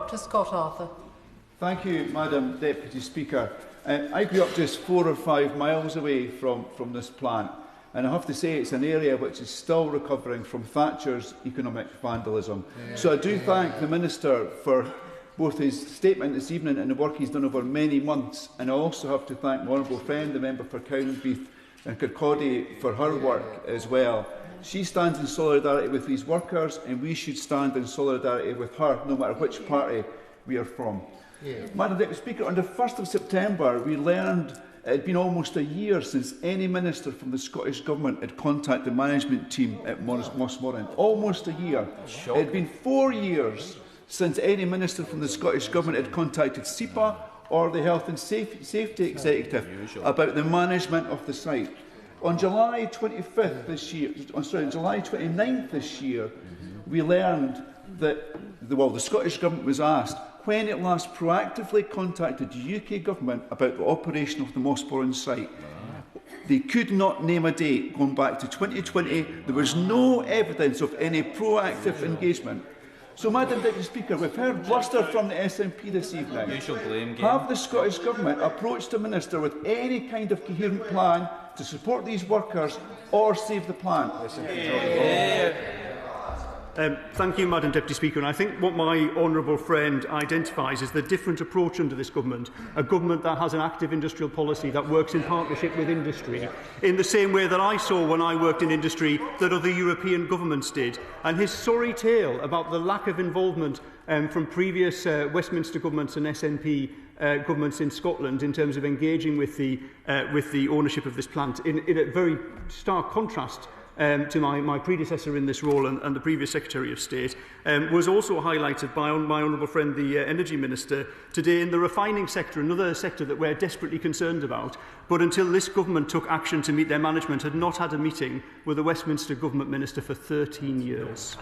Dr Scott Arthur. Thank you, Madam Deputy Speaker. I grew up just 4 or 5 miles away from this plant, and I have to say it's an area which is still recovering from Thatcher's economic vandalism. So I do thank the Minister for both his statement this evening and the work he's done over many months, and I also have to thank my honourable friend, the member for Cowdenbeath and Kirkcaldy, for her work as well. She stands in solidarity with these workers, and we should stand in solidarity with her, no matter which party we are from. Madam Deputy Speaker, on the 1st of September, we learned it had been almost a year since any minister from the Scottish Government had contacted the management team at Mossmorran. Almost a year. It had been 4 years since any minister from the Scottish Government had contacted SEPA or the Health and Safety Executive about the management of the site. On July 25th this year, July 29th this year, we learned that the Scottish Government was asked when it last proactively contacted the UK Government about the operation of the Mossmorran site. They could not name a date going back to 2020. There was no evidence of any proactive engagement. So, Madam Deputy Speaker, we've heard bluster from the SNP this evening. Have the Scottish Government approached the Minister with any kind of coherent plan to support these workers or save the plant? Thank you, Madam Deputy Speaker. And I think what my honourable friend identifies is the different approach under this government, a government that has an active industrial policy that works in partnership with industry, in the same way that I saw when I worked in industry that other European governments did. And his sorry tale about the lack of involvement from previous Westminster governments and SNP governments in Scotland in terms of engaging with the ownership of this plant, in a very stark contrast to my predecessor in this role and the previous Secretary of State, was also highlighted by my honourable friend, the Energy Minister, today in the refining sector, another sector that we're desperately concerned about. But until this government took action to meet their management, had not had a meeting with a Westminster Government Minister for 13 years.